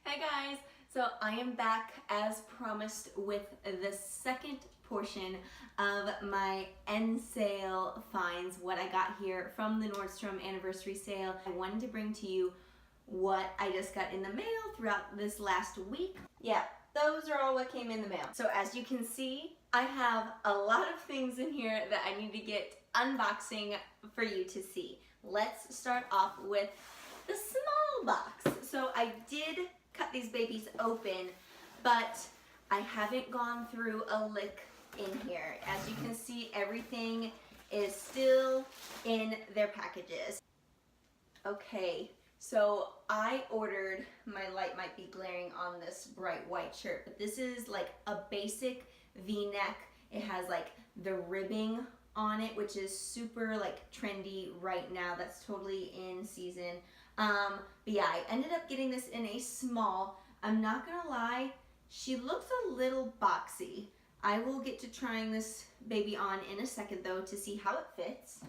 Hi guys! So I am back as promised with the second portion of my end sale finds, what I got here from the Nordstrom Anniversary Sale. I wanted to bring to you what I just got in the mail throughout this last week. Yeah, those are all what came in the mail. So as you can see, I have a lot of things in here that I need to get unboxing for you to see. Let's start off with the small box. So I did cut these babies open, but I haven't gone through a lick in here. As you can see, everything is still in their packages. Okay, so I ordered, my light might be glaring on this bright white shirt, but this is like a basic V-neck. It has like the ribbing on it, which is super like trendy right now. That's totally in season. But yeah, I ended up getting this in a small. I'm not gonna lie, she looks a little boxy. I will get to trying this baby on in a second though to see how it fits.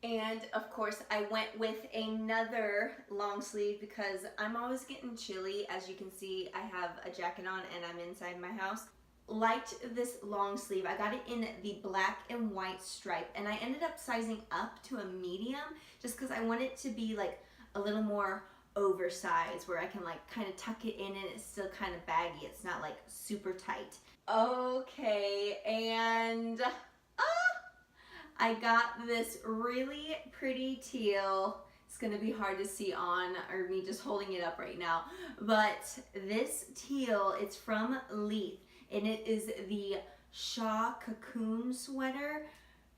And of course I went with another long sleeve because I'm always getting chilly. As you can see, I have a jacket on and I'm inside my house. Liked this long sleeve. I got it in the black and white stripe, and I ended up sizing up to a medium just because I want it to be like a little more oversized where I can like kind of tuck it in and it's still kind of baggy. It's not like super tight. Okay, and I got this really pretty teal. It's gonna be hard to see on, or me just holding it up right now, but this teal, it's from Leith. And it is the Shaw Cocoon sweater.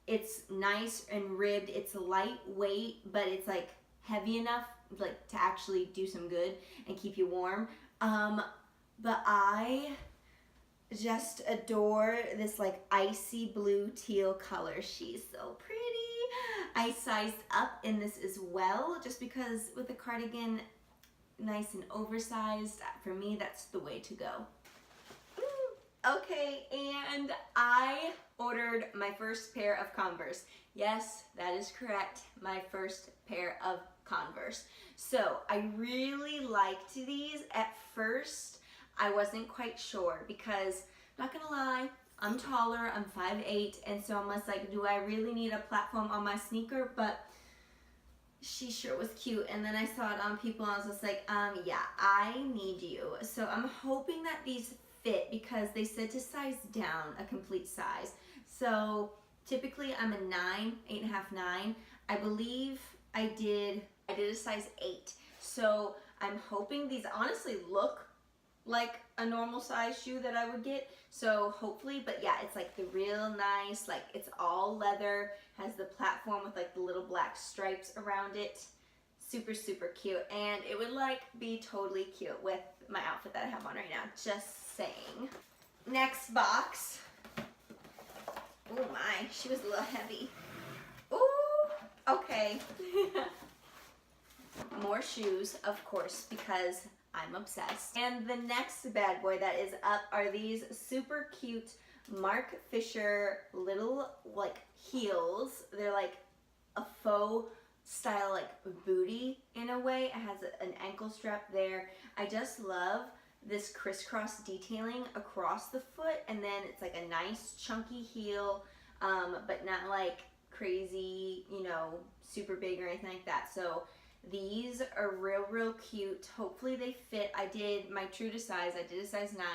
It's nice and ribbed. It's lightweight, but it's like heavy enough like to actually do some good and keep you warm. But I just adore this like icy blue teal color. She's so pretty. I sized up in this as well, just because with the cardigan, nice and oversized. For me, that's the way to go. Okay, and I ordered my first pair of Converse. Yes, that is correct, my first pair of Converse. So I really liked these. At first, I wasn't quite sure because, not gonna lie, I'm taller, I'm 5'8", and so I was like, do I really need a platform on my sneaker? But she sure was cute, and then I saw it on people and I was just like, yeah, I need you. So I'm hoping that these fit because they said to size down a complete size. So typically I'm a 9, 8.5, 9. I believe I did a size 8. So I'm hoping these honestly look like a normal size shoe that I would get. So hopefully, but yeah, it's like the real nice, like it's all leather, has the platform with like the little black stripes around it. Super, super cute, and it would like be totally cute with my outfit that I have on right now, just saying. Next box. Oh my, she was a little heavy. Ooh, okay. More shoes, of course, because I'm obsessed. And the next bad boy that is up are these super cute Mark Fisher little like heels. They're like a faux style like booty in a way. It has an ankle strap there. I just love this crisscross detailing across the foot, and then it's like a nice chunky heel, but not like crazy, you know, super big or anything like that. So these are real cute. Hopefully they fit. I did my true to size. I did a size 9.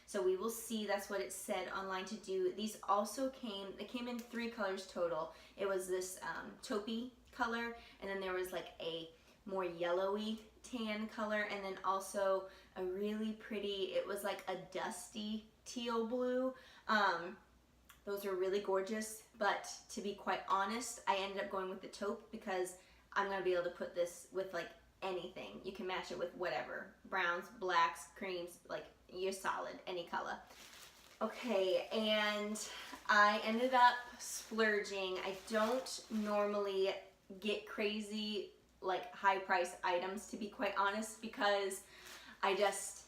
So we will see. That's what it said online to do. These also they came in 3 colors total. It was this taupey color, and then there was like a more yellowy tan color, and then also a really pretty, it was like a dusty teal blue. Those are really gorgeous, but to be quite honest, I ended up going with the taupe because I'm gonna be able to put this with like anything. You can match it with whatever, browns, blacks, creams, like you're solid, any color. Okay, and I ended up splurging. I don't normally get crazy like high price items, to be quite honest, because I just,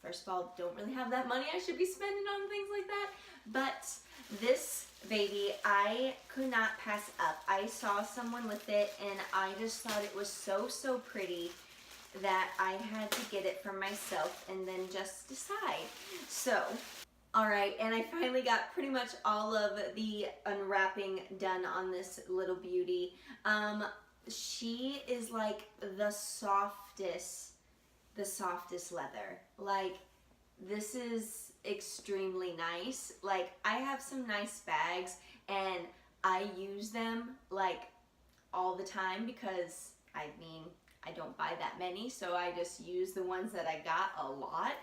first of all, don't really have that money I should be spending on things like that. But this baby, I could not pass up. I saw someone with it and I just thought it was so pretty. that I had to get it for myself and then just decide. So, all right, and I finally got pretty much all of the unwrapping done on this little beauty. She is like the softest leather. Like, this is extremely nice. Like, I have some nice bags and I use them like all the time because I mean, I don't buy that many, so I just use the ones that I got a lot.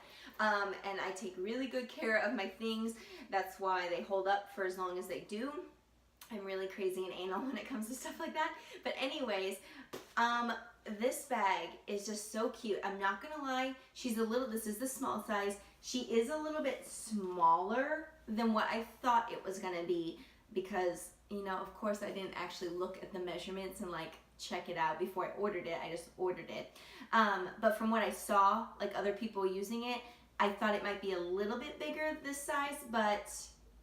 And I take really good care of my things. That's why they hold up for as long as they do. I'm really crazy and anal when it comes to stuff like that. But anyways, this bag is just so cute. I'm not gonna lie, she's a little, this is the small size. She is a little bit smaller than what I thought it was gonna be because, you know, of course I didn't actually look at the measurements and like check it out before I ordered it. I just ordered it. But from what I saw, like other people using it, I thought it might be a little bit bigger this size, but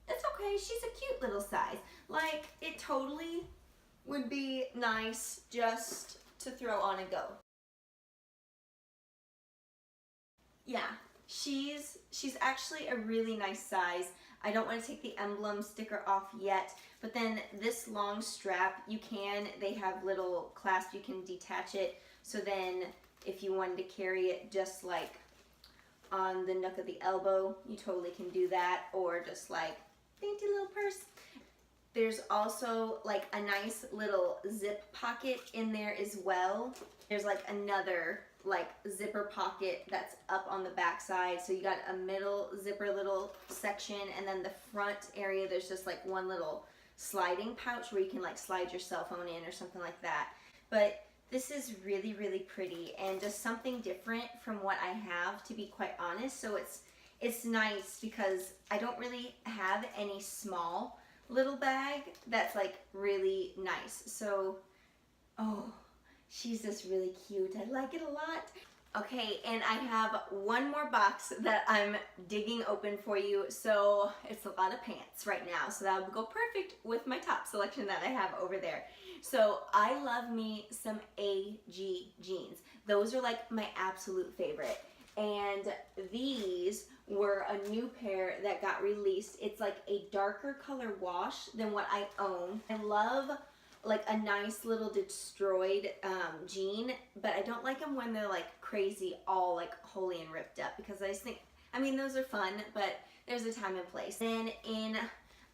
it's okay. She's a cute little size. Like, it totally would be nice just to throw on and go. Yeah, she's actually a really nice size. I don't want to take the emblem sticker off yet, but then this long strap, they have little clasps, you can detach it, so then if you wanted to carry it just like on the nook of the elbow, you totally can do that, or just like dainty little purse. There's also like a nice little zip pocket in there as well. There's like another like zipper pocket that's up on the back side, so you got a middle zipper little section, and then the front area there's just like one little sliding pouch where you can like slide your cell phone in or something like that. But this is really, really pretty and just something different from what I have, to be quite honest. So it's nice because I don't really have any small little bag that's like really nice. So, oh, she's just really cute. I like it a lot. Okay, and I have one more box that I'm digging open for you. So it's a lot of pants right now, so that would go perfect with my top selection that I have over there. So I love me some AG jeans. Those are like my absolute favorite. And these were a new pair that got released. It's like a darker color wash than what I own. I love like a nice little destroyed jean, but I don't like them when they're like crazy, all like holy and ripped up, because I just think, I mean, those are fun, but there's a time and place. Then in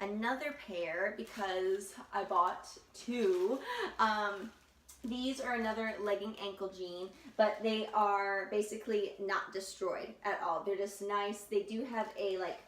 another pair, because I bought two, these are another legging ankle jean, but they are basically not destroyed at all. They're just nice. They do have a like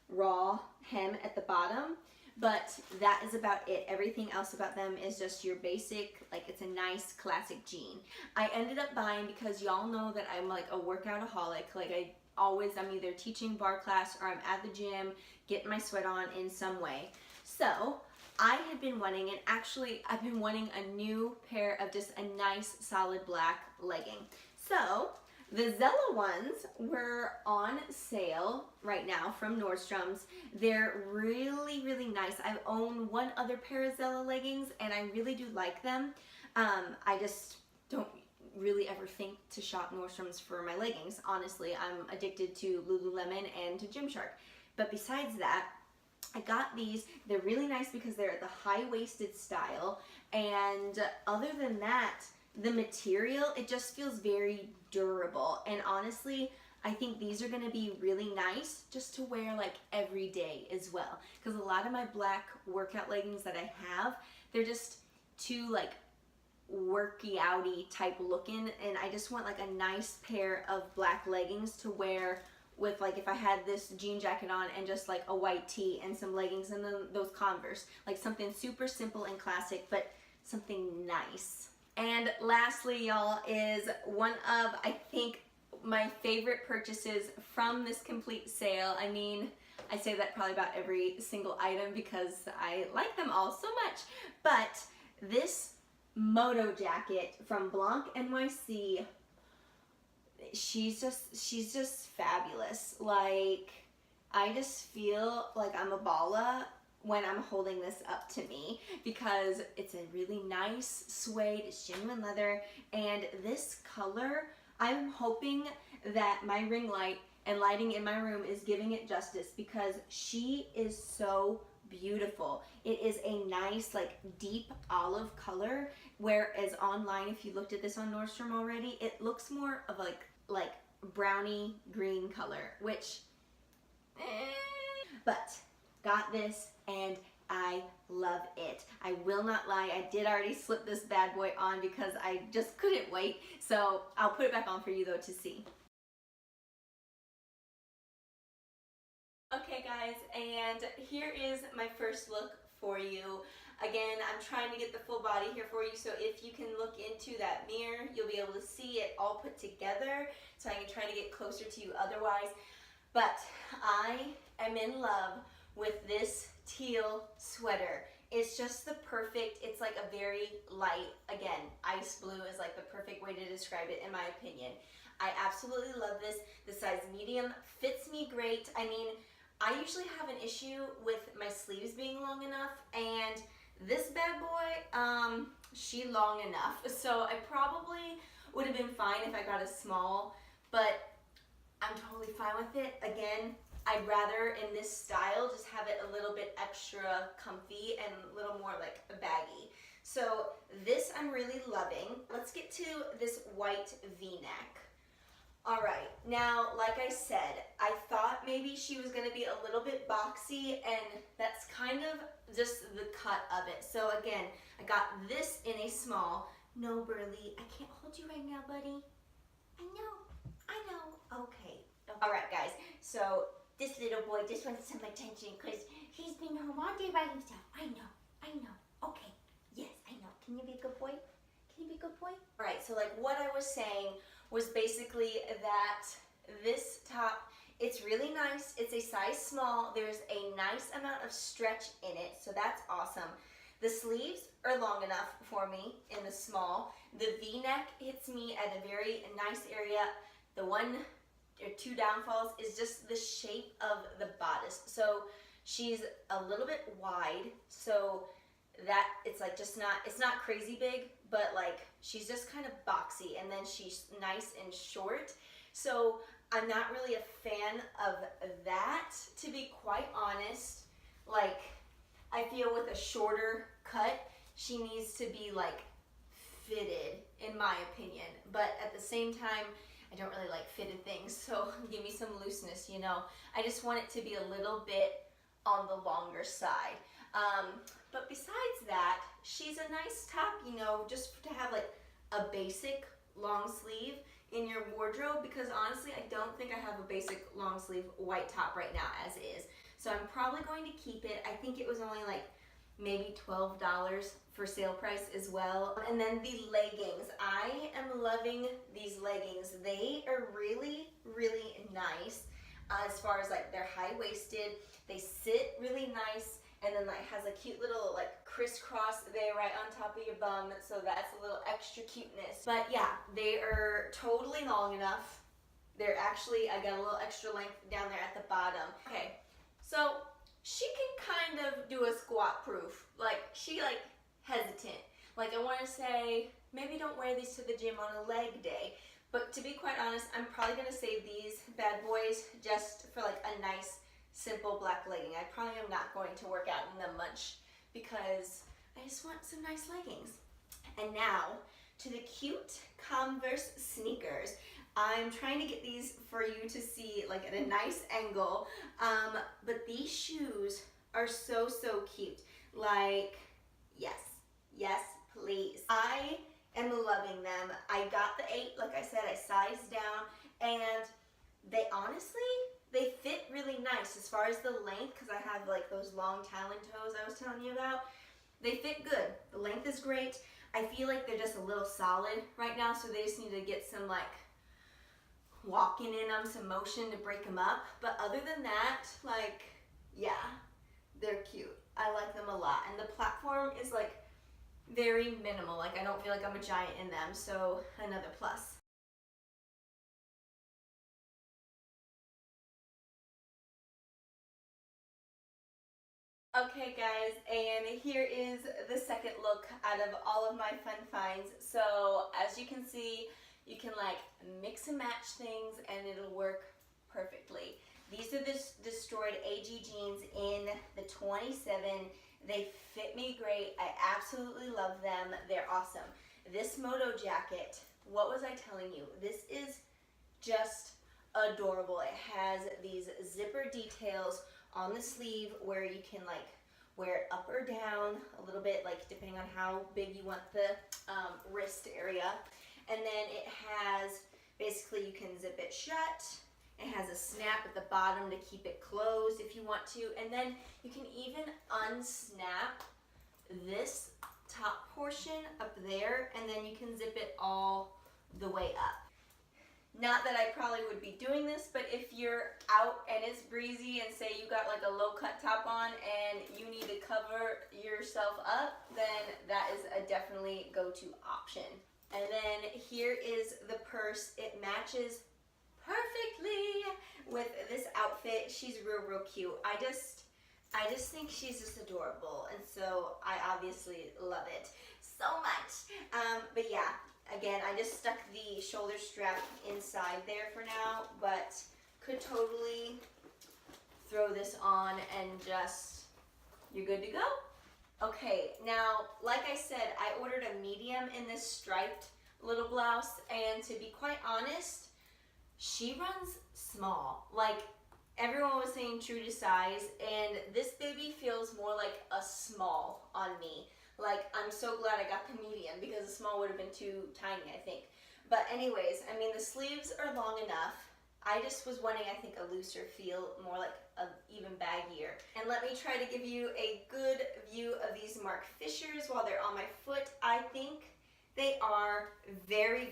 raw hem at the bottom, but that is about it. Everything else about them is just your basic, like it's a nice classic jean. I ended up buying, because y'all know that I'm like a workoutaholic. Like I'm either teaching bar class or I'm at the gym getting my sweat on in some way. So I had been wanting, and actually I've been wanting a new pair of just a nice solid black legging. So the Zella ones were on sale right now from Nordstrom's. They're really, really nice. I own one other pair of Zella leggings and I really do like them. I just don't really ever think to shop Nordstrom's for my leggings. Honestly, I'm addicted to Lululemon and to Gymshark. But besides that, I got these. They're really nice because they're the high-waisted style, and other than that, the material, it just feels very durable. And honestly, I think these are going to be really nice just to wear like every day as well, because a lot of my black workout leggings that I have, they're just too like worky outy type looking, and I just want like a nice pair of black leggings to wear with, like, if I had this jean jacket on and just like a white tee and some leggings and then those Converse, like something super simple and classic, but something nice. And lastly, y'all, is one of, I think, my favorite purchases from this complete sale. I mean, I say that probably about every single item because I like them all so much, but this moto jacket from Blanc NYC, she's just fabulous. Like, I just feel like I'm a balla when I'm holding this up to me, because it's a really nice suede, it's genuine leather, and this color I'm hoping that my ring light and lighting in my room is giving it justice because she is so beautiful. It is a nice like deep olive color, whereas online, if you looked at this on Nordstrom already, it looks more of like brownie green color, which but got this and I love it. I will not lie, I did already slip this bad boy on because I just couldn't wait. So I'll put it back on for you though to see. Okay guys, and here is my first look for you. Again, I'm trying to get the full body here for you, so if you can look into that mirror, you'll be able to see it all put together, so I can try to get closer to you otherwise. But I am in love with this teal sweater. It's just the perfect, it's like a very light, again, ice blue is like the perfect way to describe it in my opinion. I absolutely love this. The size medium fits me great. I mean, I usually have an issue with my sleeves being long enough, and this bad boy, she long enough. So I probably would have been fine if I got a small, but I'm totally fine with it. Again, I'd rather in this style just have it a little bit extra comfy and a little more like baggy. So this I'm really loving. Let's get to this white V-neck. All right, now, like I said, I thought maybe she was gonna be a little bit boxy, and that's kind of just the cut of it. So again, I got this in a small. No, Burley, I can't hold you right now, buddy. I know, okay. All right, guys, so this little boy just wants some attention because he's been home all day by himself. I know, okay, yes, I know. Can you be a good boy? Can you be a good boy? All right, so like what I was saying was basically that this top, it's really nice. It's a size small. There's a nice amount of stretch in it, so that's awesome. The sleeves are long enough for me in the small. The V-neck hits me at a very nice area. The one or two downfalls is just the shape of the bodice. So she's a little bit wide, so that it's like just not, it's not crazy big, but like she's just kind of boxy, and then she's nice and short. So I'm not really a fan of that, to be quite honest. Like I feel with a shorter cut, she needs to be like fitted in my opinion. But at the same time, I don't really like fitted things, so give me some looseness, you know. I just want it to be a little bit on the longer side. But besides that, she's a nice top, you know, just to have like a basic long sleeve in your wardrobe, because honestly, I don't think I have a basic long sleeve white top right now as is. So I'm probably going to keep it. I think it was only like maybe $12 for sale price as well. And then the leggings. I am loving these leggings. They are really, really nice as far as like they're high-waisted. They sit really nice, and then like has a cute little like crisscross there right on top of your bum, so that's a little extra cuteness. But yeah, they are totally long enough. They're actually, I got a little extra length down there at the bottom. Okay, so she can kind of do a squat proof. Like she like hesitant. Like I want to say maybe don't wear these to the gym on a leg day. But to be quite honest, I'm probably gonna save these bad boys just for like a nice simple black legging. I probably am not going to work out in them much because I just want some nice leggings. And now to the cute Converse sneakers. I'm trying to get these for you to see like at a nice angle, but these shoes are so, so cute. Like, yes, yes, please. I am loving them. I got the 8, like I said, I sized down, and they honestly, they fit really nice as far as the length, because I have like those long talon toes I was telling you about. They fit good. The length is great. I feel like they're just a little solid right now, so they just need to get some like walking in them, some motion to break them up. But other than that, like, yeah, they're cute. I like them a lot. And the platform is like very minimal. Like I don't feel like I'm a giant in them, so another plus. Okay guys, and here is the second look out of all of my fun finds. So as you can see, You can like mix and match things and it'll work perfectly. These are the destroyed AG jeans in the 27. They fit me great. I absolutely love them. They're awesome. This moto jacket, what was I telling you? This is just adorable. It has these zipper details on the sleeve where you can like wear it up or down a little bit, like depending on how big you want the wrist area. And then it has, basically you can zip it shut. It has a snap at the bottom to keep it closed if you want to. And then you can even unsnap this top portion up there, and then you can zip it all the way up. Not that I probably would be doing this, but if you're out and it's breezy and say you got like a low cut top on and you need to cover yourself up, then that is a definitely go-to option. And then here is the purse. It matches perfectly with this outfit. She's real cute. I just think she's just adorable, and so I obviously love it so much. But yeah, again, I just stuck the shoulder strap inside there for now, but could totally throw this on and just, you're good to go. Okay, now, like I said, I ordered a medium in this striped little blouse, and to be quite honest, she runs small. Like, everyone was saying true to size, and this baby feels more like a small on me. Like, I'm so glad I got the medium because the small would have been too tiny, I think. But anyways, I mean, the sleeves are long enough. I just was wanting, I think, a looser feel, more like a even baggier. And let me try to give you a good view of these Marc Fischers while they're on my foot. I think they are very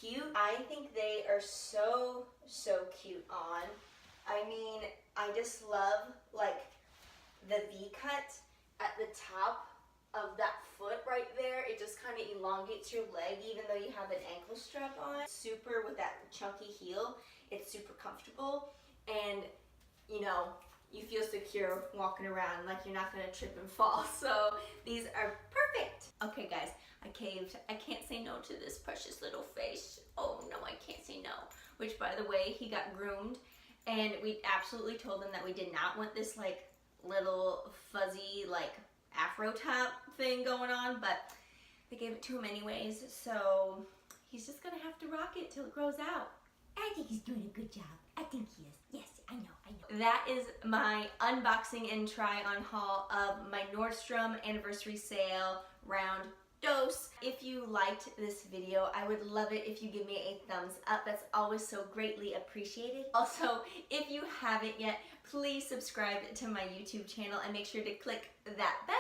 cute. I think they are so cute on. I mean, I just love like the V-cut at the top of that foot right there. It just kind of elongates your leg even though you have an ankle strap on. Super with that chunky heel. It's super comfortable, and you know, you feel secure walking around, like you're not gonna trip and fall. So these are perfect. Okay guys, I caved. I can't say no to this precious little face. Oh no, I can't say no. Which, by the way, he got groomed, and we absolutely told him that we did not want this like little fuzzy like afro top thing going on, but they gave it to him anyways, so he's just gonna have to rock it till it grows out. I think he's doing a good job. I think he is. Yes, I know. That is my unboxing and try on haul of my Nordstrom Anniversary Sale round dose. If you liked this video, I would love it if you give me a thumbs up. That's always so greatly appreciated. Also, if you haven't yet, please subscribe to my YouTube channel and make sure to click that bell.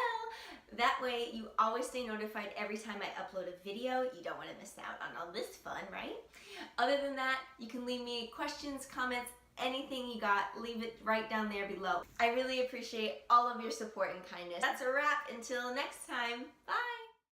That way you always stay notified every time I upload a video. You don't want to miss out on all this fun, right? Other than that, you can leave me questions, comments, anything you got, leave it right down there below. I really appreciate all of your support and kindness. That's a wrap. Until next time, bye!